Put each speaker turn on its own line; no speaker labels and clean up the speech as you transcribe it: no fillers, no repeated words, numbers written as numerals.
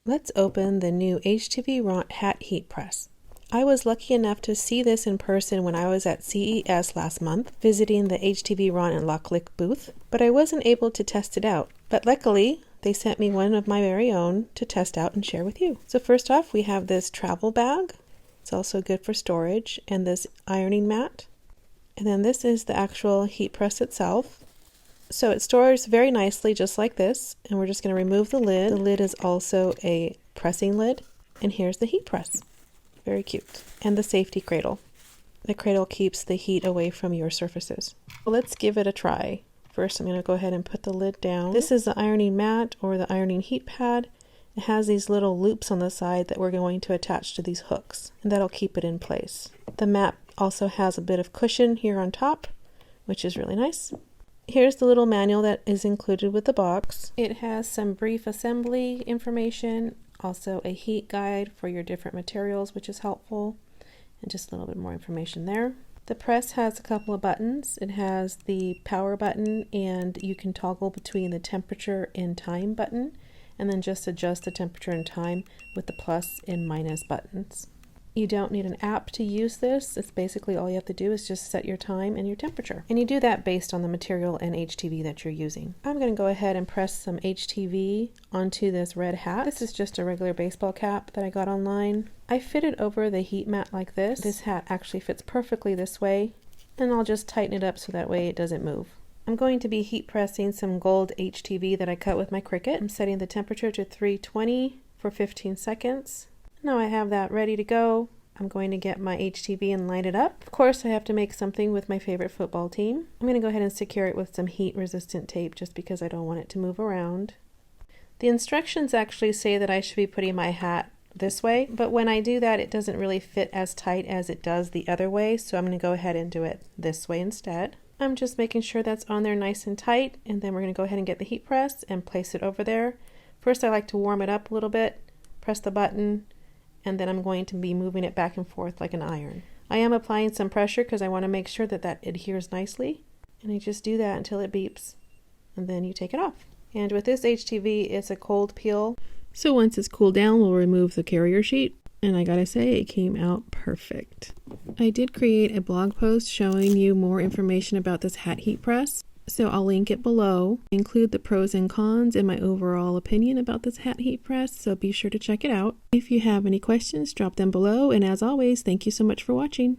Let's open the new HTVRONT Hat Heat Press. I was lucky enough to see this in person when I was at CES last month, visiting the HTVRONT and Locklick booth, but I wasn't able to test it out. But luckily, they sent me one of my very own to test out and share with you. So first off, we have this travel bag. It's also good for storage, and this ironing mat. And then this is the actual heat press itself. So it stores very nicely just like this, and we're just going to remove the lid. The lid is also a pressing lid, and here's the heat press. Very cute. And the safety cradle. The cradle keeps the heat away from your surfaces. Well, let's give it a try. First, I'm going to go ahead and put the lid down. This is the ironing mat or the ironing heat pad. It has these little loops on the side that we're going to attach to these hooks, and that'll keep it in place. The mat also has a bit of cushion here on top, which is really nice. Here's the little manual that is included with the box. It has some brief assembly information, also a heat guide for your different materials, which is helpful, and just a little bit more information there. The press has a couple of buttons. It has the power button, and you can toggle between the temperature and time button, and then just adjust the temperature and time with the plus and minus buttons. You don't need an app to use this. It's basically all you have to do is just set your time and your temperature. And you do that based on the material and HTV that you're using. I'm going to go ahead and press some HTV onto this red hat. This is just a regular baseball cap that I got online. I fit it over the heat mat like this. This hat actually fits perfectly this way. And I'll just tighten it up so that way it doesn't move. I'm going to be heat pressing some gold HTV that I cut with my Cricut. I'm setting the temperature to 320 for 15 seconds. Now I have that ready to go. I'm going to get my HTV and light it up. Of course, I have to make something with my favorite football team. I'm going to go ahead and secure it with some heat resistant tape just because I don't want it to move around. The instructions actually say that I should be putting my hat this way, but when I do that, it doesn't really fit as tight as it does the other way, so I'm going to go ahead and do it this way instead. I'm just making sure that's on there nice and tight, and then we're going to go ahead and get the heat press and place it over there. First, I like to warm it up a little bit, press the button, and then I'm going to be moving it back and forth like an iron. I am applying some pressure because I want to make sure that that adheres nicely, and you just do that until it beeps, and then you take it off. And with this HTV, it's a cold peel, so once it's cooled down, we'll remove the carrier sheet, and I gotta say, it came out perfect. I did create a blog post showing you more information about this hat heat press, so I'll link it below. Include the pros and cons and my overall opinion about this hat heat press, so be sure to check it out. If you have any questions, drop them below, and as always, thank you so much for watching.